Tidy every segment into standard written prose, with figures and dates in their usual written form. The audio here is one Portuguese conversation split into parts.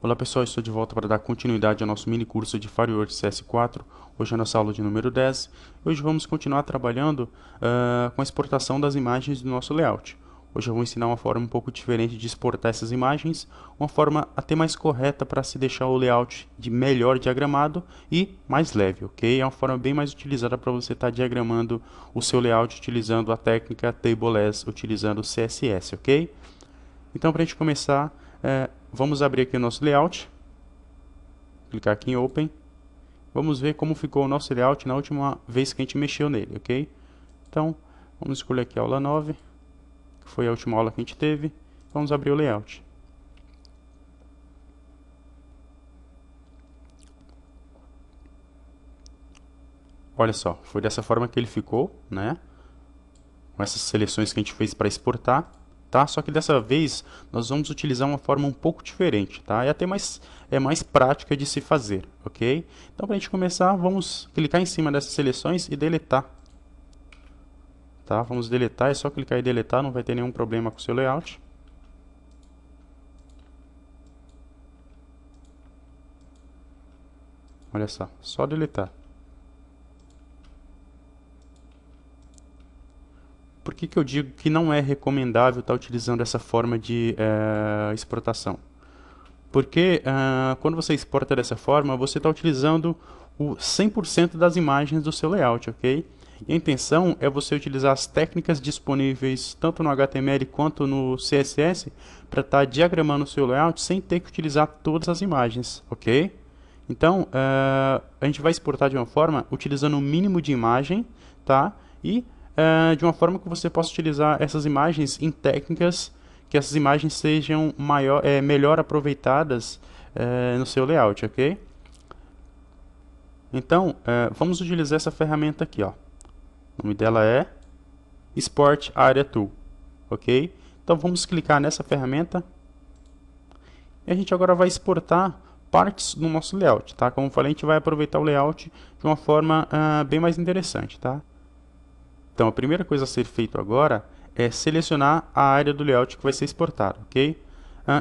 Olá pessoal, estou de volta para dar continuidade ao nosso mini curso de FireWorks CS4. Hoje é a nossa aula de número 10. Hoje vamos continuar trabalhando com a exportação das imagens do nosso layout. Hoje eu vou ensinar uma forma um pouco diferente de exportar essas imagens, uma forma até mais correta para se deixar o layout melhor diagramado e mais leve, ok? É uma forma bem mais utilizada para você estar diagramando o seu layout utilizando a técnica Table As, utilizando o CSS, ok? Então, para a gente começar, vamos abrir aqui o nosso layout, clicar aqui em Open, vamos ver como ficou o nosso layout na última vez que a gente mexeu nele, ok? Então, vamos escolher aqui a aula 9, que foi a última aula que a gente teve, vamos abrir o layout. Olha só, foi dessa forma que ele ficou, né? Com essas seleções que a gente fez para exportar. Tá? Só que dessa vez nós vamos utilizar uma forma um pouco diferente, tá? É até mais prática de se fazer, ok? Então, para a gente começar, vamos clicar em cima dessas seleções e deletar. Tá? Vamos deletar, é só clicar em deletar, não vai ter nenhum problema com o seu layout. Olha só deletar. Por que que eu digo que não é recomendável estar utilizando essa forma de exportação? Porque quando você exporta dessa forma, você está utilizando o 100% das imagens do seu layout, ok? E a intenção é você utilizar as técnicas disponíveis tanto no HTML quanto no CSS para estar diagramando o seu layout sem ter que utilizar todas as imagens, ok? Então, a gente vai exportar de uma forma utilizando o mínimo de imagem, tá? E de uma forma que você possa utilizar essas imagens em técnicas que essas imagens sejam melhor aproveitadas no seu layout, ok? Então, vamos utilizar essa ferramenta aqui, ó. O nome dela é Export Area Tool, ok? Então, vamos clicar nessa ferramenta e a gente agora vai exportar partes do nosso layout, tá? Como eu falei, a gente vai aproveitar o layout de uma forma bem mais interessante, tá? Então, a primeira coisa a ser feito agora é selecionar a área do layout que vai ser exportada, ok?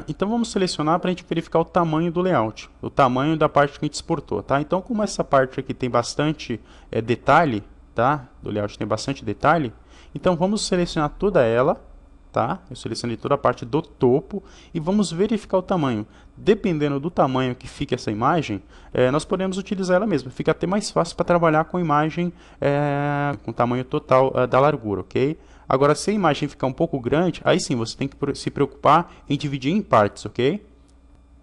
Então, vamos selecionar para a gente verificar o tamanho do layout, o tamanho da parte que a gente exportou, tá? Então, como essa parte aqui tem bastante detalhe, tá? Do layout tem bastante detalhe, então vamos selecionar toda ela, tá? Eu selecionei toda a parte do topo e vamos verificar o tamanho. Dependendo do tamanho que fique essa imagem, nós podemos utilizar ela mesma. Fica até mais fácil para trabalhar com a imagem com o tamanho total da largura, ok? Agora, se a imagem ficar um pouco grande, aí sim você tem que se preocupar em dividir em partes, ok?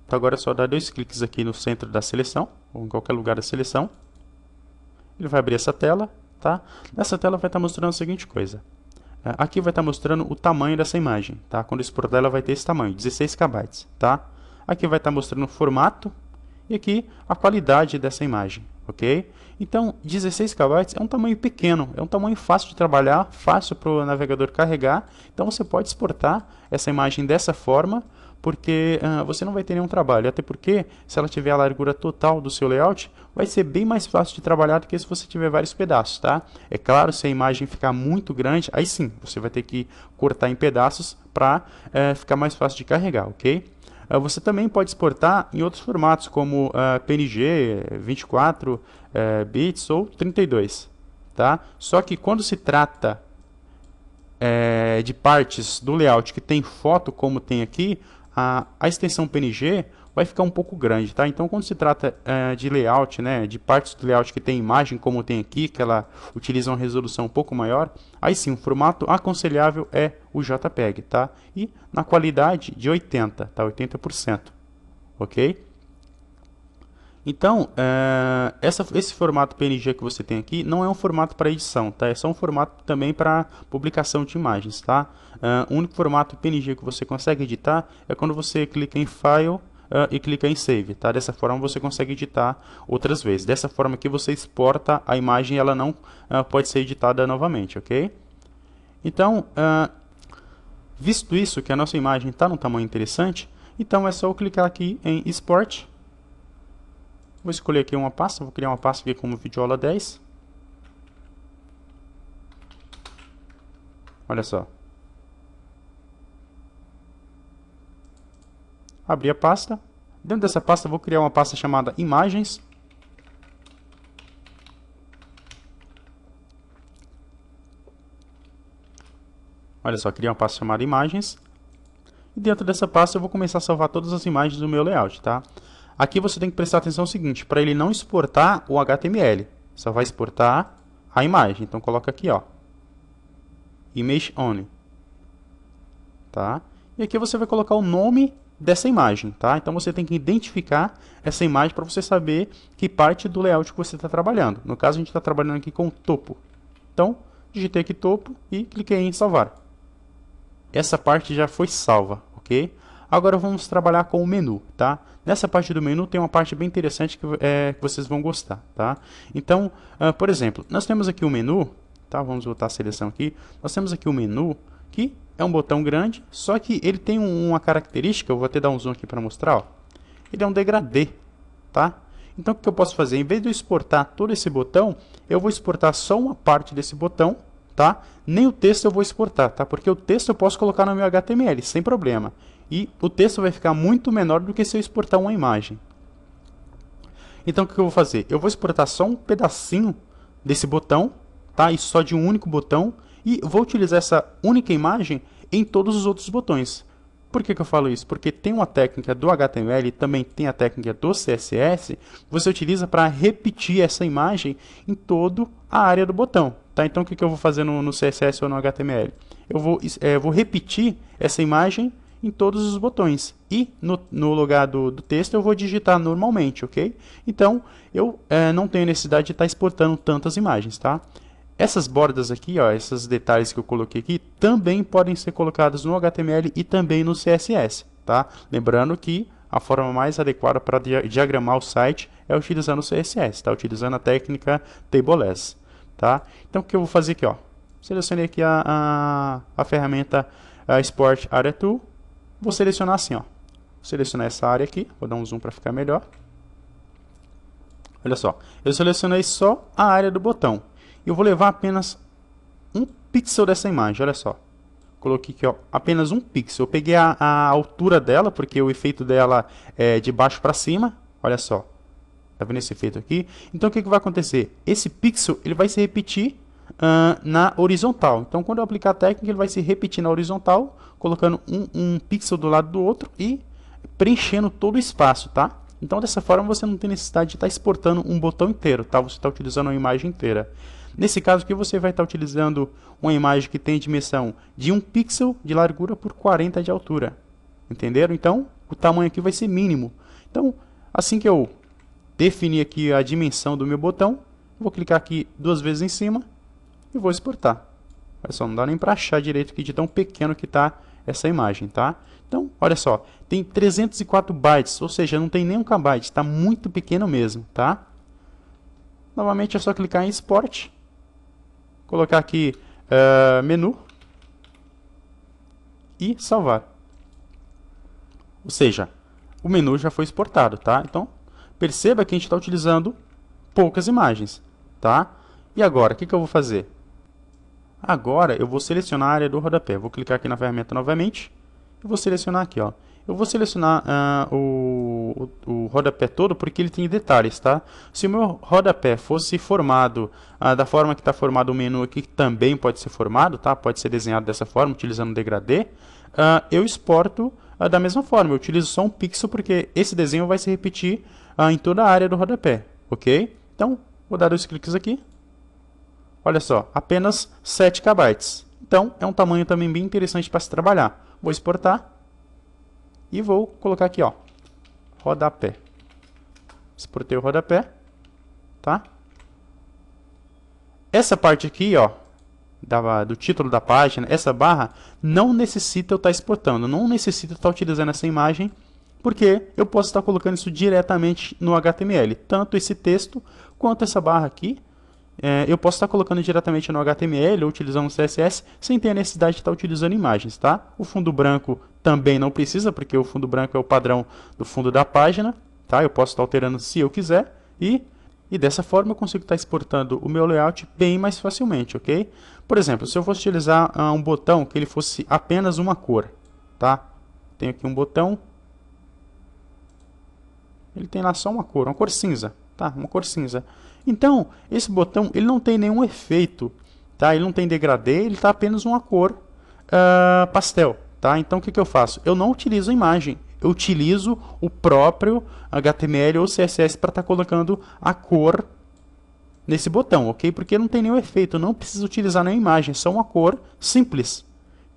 Então agora é só dar 2 cliques aqui no centro da seleção, ou em qualquer lugar da seleção. Ele vai abrir essa tela, tá? Nessa tela vai estar mostrando a seguinte coisa. Aqui vai estar mostrando o tamanho dessa imagem, tá? Quando exportar ela vai ter esse tamanho, 16 KB, tá? Aqui vai estar mostrando o formato e aqui a qualidade dessa imagem, ok? Então, 16 KB é um tamanho pequeno, é um tamanho fácil de trabalhar, fácil para o navegador carregar. Então, você pode exportar essa imagem dessa forma, porque você não vai ter nenhum trabalho. Até porque, se ela tiver a largura total do seu layout, vai ser bem mais fácil de trabalhar do que se você tiver vários pedaços, tá? É claro, se a imagem ficar muito grande, aí sim, você vai ter que cortar em pedaços para ficar mais fácil de carregar, ok? Você também pode exportar em outros formatos, como PNG, 24 bits ou 32, tá? Só que quando se trata de partes do layout que tem foto, como tem aqui, a extensão PNG vai ficar um pouco grande, tá? Então, quando se trata de layout, né, de partes do layout que tem imagem, como tem aqui, que ela utiliza uma resolução um pouco maior, aí sim, o formato aconselhável é o JPEG, tá? E na qualidade de 80, tá? 80%, ok? Então, esse formato PNG que você tem aqui não é um formato para edição, tá? É só um formato também para publicação de imagens, tá? O único formato PNG que você consegue editar é quando você clica em File e clica em Save, tá? Dessa forma você consegue editar outras vezes. Dessa forma aqui você exporta a imagem e ela não pode ser editada novamente, ok? Então, visto isso, que a nossa imagem está num tamanho interessante, então é só eu clicar aqui em Export. Vou escolher aqui uma pasta, vou criar uma pasta aqui como videoaula 10. Olha só. Abri a pasta, Dentro dessa pasta eu vou criar uma pasta chamada imagens. Olha só, criar uma pasta chamada imagens. E dentro dessa pasta eu vou começar a salvar todas as imagens do meu layout, tá? Aqui você tem que prestar atenção no seguinte, para ele não exportar o HTML, só vai exportar a imagem. Então coloca aqui, ó, Image Only, tá? E aqui você vai colocar o nome dessa imagem, tá? Então você tem que identificar essa imagem para você saber que parte do layout que você está trabalhando. No caso a gente está trabalhando aqui com topo. Então digitei aqui topo e cliquei em salvar. Essa parte já foi salva, ok? Agora vamos trabalhar com o menu, tá? Nessa parte do menu tem uma parte bem interessante que vocês vão gostar, tá? Então, por exemplo, nós temos aqui o menu, tá? Vamos voltar a seleção aqui. Nós temos aqui o menu, que é um botão grande, só que ele tem uma característica, eu vou até dar um zoom aqui para mostrar, ó. Ele é um degradê, tá? Então, o que eu posso fazer? Em vez de eu exportar todo esse botão, eu vou exportar só uma parte desse botão, tá? Nem o texto eu vou exportar, tá? Porque o texto eu posso colocar no meu HTML, sem problema. E o texto vai ficar muito menor do que se eu exportar uma imagem. Então, o que eu vou fazer? Eu vou exportar só um pedacinho desse botão, tá? E só de um único botão. E vou utilizar essa única imagem em todos os outros botões. Por que eu falo isso? Porque tem uma técnica do HTML e também tem a técnica do CSS, você utiliza para repetir essa imagem em toda a área do botão. Tá? Então, o que eu vou fazer no CSS ou no HTML? Eu vou repetir essa imagem em todos os botões. E no lugar do texto eu vou digitar normalmente, ok? Então, eu não tenho necessidade de estar exportando tantas imagens, tá? Essas bordas aqui, ó, esses detalhes que eu coloquei aqui, também podem ser colocados no HTML e também no CSS, tá? Lembrando que a forma mais adequada para diagramar o site é utilizando o CSS, tá? Utilizando a técnica Tableless, tá? Então, o que eu vou fazer aqui, ó? Selecionei aqui a ferramenta Export Area Tool. Vou selecionar assim, ó. Vou selecionar essa área aqui, vou dar um zoom para ficar melhor. Olha só, eu selecionei só a área do botão. Eu vou levar apenas um pixel dessa imagem, olha só. Coloquei aqui, ó, apenas um pixel. Eu peguei a altura dela, porque o efeito dela é de baixo para cima. Olha só. Tá vendo esse efeito aqui? Então, o que vai acontecer? Esse pixel ele vai se repetir na horizontal. Então, quando eu aplicar a técnica, ele vai se repetir na horizontal, colocando um pixel do lado do outro e preenchendo todo o espaço, tá? Então, dessa forma, você não tem necessidade de estar exportando um botão inteiro, tá? Você está utilizando uma imagem inteira. Nesse caso aqui, você vai estar utilizando uma imagem que tem dimensão de 1 pixel de largura por 40 de altura. Entenderam? Então, o tamanho aqui vai ser mínimo. Então, assim que eu definir aqui a dimensão do meu botão, vou clicar aqui 2 vezes em cima e vou exportar. Olha só, não dá nem para achar direito aqui de tão pequeno que está essa imagem, tá? Então, olha só, tem 304 bytes, ou seja, não tem nem 1 KB, está muito pequeno mesmo, tá? Novamente é só clicar em Export, colocar aqui menu e salvar. Ou seja, o menu já foi exportado, tá? Então, perceba que a gente está utilizando poucas imagens, tá? E agora, o que eu vou fazer? Agora, eu vou selecionar a área do rodapé. Vou clicar aqui na ferramenta novamente e vou selecionar aqui, ó. Eu vou selecionar o rodapé todo porque ele tem detalhes, tá? Se o meu rodapé fosse formado da forma que está formado o menu aqui, que também pode ser formado, tá? Pode ser desenhado dessa forma, utilizando o degradê. Eu exporto da mesma forma. Eu utilizo só um pixel porque esse desenho vai se repetir em toda a área do rodapé, ok? Então, vou dar 2 cliques aqui. Olha só, apenas 7 KB. Então, é um tamanho também bem interessante para se trabalhar. Vou exportar. E vou colocar aqui, ó, rodapé. Exportei o rodapé, tá? Essa parte aqui, ó, do título da página, essa barra, não necessita eu estar exportando, não necessita eu estar utilizando essa imagem, porque eu posso estar colocando isso diretamente no HTML. Tanto esse texto, quanto essa barra aqui, eu posso estar colocando diretamente no HTML ou utilizando o CSS sem ter a necessidade de estar utilizando imagens, tá? O fundo branco também não precisa, porque o fundo branco é o padrão do fundo da página, tá? Eu posso estar alterando se eu quiser e dessa forma eu consigo estar exportando o meu layout bem mais facilmente, ok? Por exemplo, se eu fosse utilizar um botão que ele fosse apenas uma cor, tá? Tenho aqui um botão. Ele tem lá só uma cor cinza, tá? Uma cor cinza. Então, esse botão, ele não tem nenhum efeito, tá? Ele não tem degradê, ele tá apenas uma cor pastel, tá? Então, o que eu faço? Eu não utilizo a imagem, eu utilizo o próprio HTML ou CSS para estar colocando a cor nesse botão, ok? Porque não tem nenhum efeito, eu não preciso utilizar nenhuma imagem, é só uma cor simples.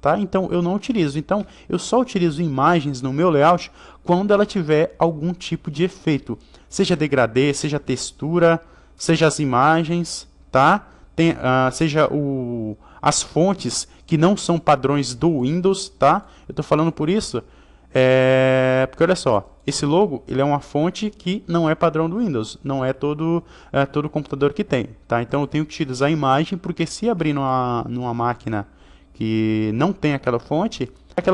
Tá? Então eu não utilizo. Então eu só utilizo imagens no meu layout quando ela tiver algum tipo de efeito, seja degradê, seja textura, seja as imagens, tá? Seja as fontes que não são padrões do Windows, tá? Eu estou falando por isso, porque olha só, esse logo ele é uma fonte que não é padrão do Windows, não é todo computador que tem, tá? Então eu tenho que utilizar a imagem, porque se abrir numa máquina que não tem aquela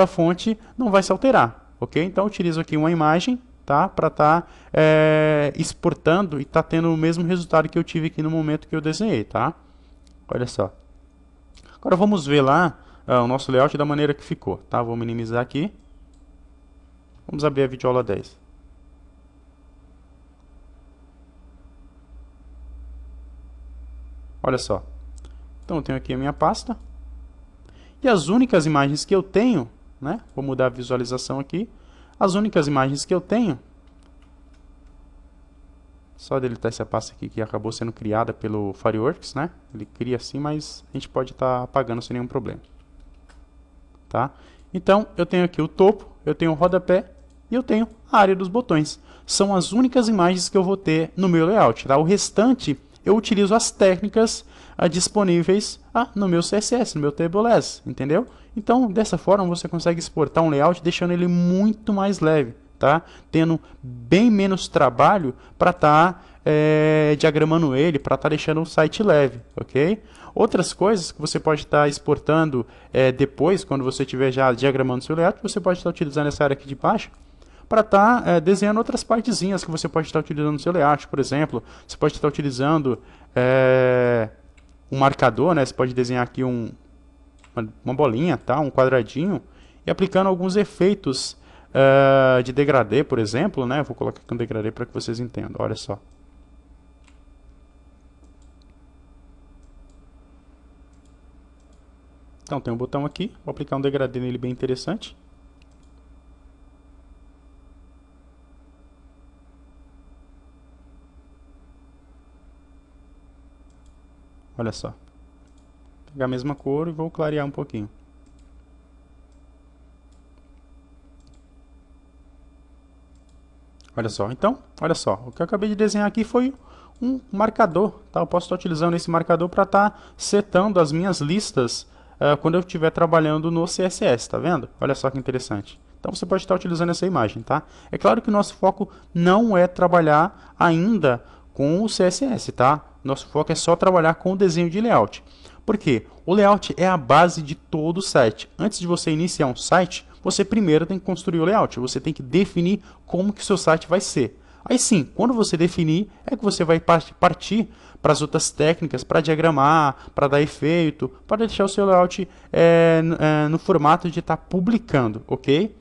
fonte não vai se alterar, ok? Então eu utilizo aqui uma imagem, tá? Para estar exportando e tá tendo o mesmo resultado que eu tive aqui no momento que eu desenhei, tá? Olha só. Agora vamos ver lá o nosso layout da maneira que ficou, tá? Vou minimizar aqui. Vamos abrir a videoaula 10. Olha só. Então eu tenho aqui a minha pasta. E as únicas imagens que eu tenho, né? Vou mudar a visualização aqui. As únicas imagens que eu tenho, só deletar essa pasta aqui que acabou sendo criada pelo Fireworks, né? Ele cria assim, mas a gente pode estar apagando sem nenhum problema. Tá? Então, eu tenho aqui o topo, eu tenho o rodapé e eu tenho a área dos botões. São as únicas imagens que eu vou ter no meu layout. Tá? O restante, eu utilizo as técnicas disponíveis no meu CSS, no meu Tables, entendeu? Então, dessa forma, você consegue exportar um layout deixando ele muito mais leve, tá? Tendo bem menos trabalho para estar diagramando ele, para estar deixando o site leve, ok? Outras coisas que você pode estar exportando depois, quando você estiver já diagramando seu layout, você pode estar utilizando essa área aqui de baixo para estar desenhando outras partezinhas que você pode estar utilizando no seu layout. Por exemplo, você pode estar utilizando um marcador, né? Você pode desenhar aqui uma bolinha, tá? Um quadradinho, e aplicando alguns efeitos de degradê, por exemplo, né? Vou colocar aqui um degradê para que vocês entendam. Olha só. Então tem um botão aqui, vou aplicar um degradê nele bem interessante. Olha só. Vou pegar a mesma cor e vou clarear um pouquinho. Olha só. Então, olha só. O que eu acabei de desenhar aqui foi um marcador. Tá? Eu posso estar utilizando esse marcador para estar setando as minhas listas quando eu estiver trabalhando no CSS. Tá vendo? Olha só que interessante. Então você pode estar utilizando essa imagem. Tá? É claro que o nosso foco não é trabalhar ainda com o CSS, tá? Nosso foco é só trabalhar com o desenho de layout. Por quê? O layout é a base de todo o site. Antes de você iniciar um site, você primeiro tem que construir o layout. Você tem que definir como que o seu site vai ser. Aí sim, quando você definir, é que você vai partir para as outras técnicas, para diagramar, para dar efeito, para deixar o seu layout no formato de estar publicando, ok?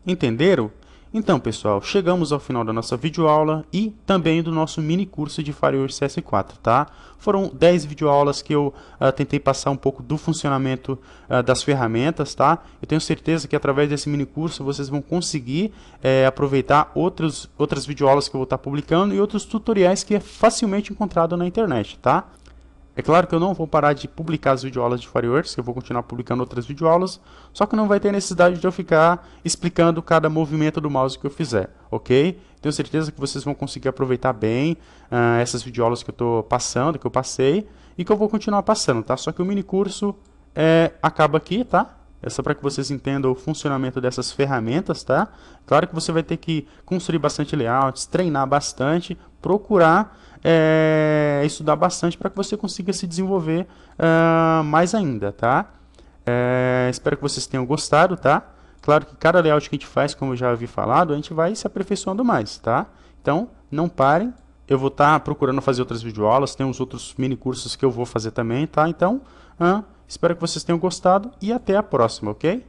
Entenderam? Então, pessoal, chegamos ao final da nossa videoaula e também do nosso mini curso de Fireworks CS4, tá? Foram 10 videoaulas que eu tentei passar um pouco do funcionamento das ferramentas, tá? Eu tenho certeza que através desse mini curso vocês vão conseguir aproveitar outras videoaulas que eu vou estar publicando e outros tutoriais que é facilmente encontrado na internet, tá? É claro que eu não vou parar de publicar as videoaulas de Fireworks, que eu vou continuar publicando outras videoaulas, só que não vai ter necessidade de eu ficar explicando cada movimento do mouse que eu fizer, ok? Tenho certeza que vocês vão conseguir aproveitar bem essas videoaulas que eu estou passando, que eu passei, e que eu vou continuar passando, tá? Só que o mini curso acaba aqui, tá? É só para que vocês entendam o funcionamento dessas ferramentas, tá? Claro que você vai ter que construir bastante layouts, treinar bastante, procurar estudar bastante para que você consiga se desenvolver mais ainda, tá? Espero que vocês tenham gostado, tá? Claro que cada layout que a gente faz, como eu já havia falado, a gente vai se aperfeiçoando mais, tá? Então, não parem. Eu vou estar procurando fazer outras videoaulas, tem uns outros mini cursos que eu vou fazer também, tá? Então, espero que vocês tenham gostado e até a próxima, ok?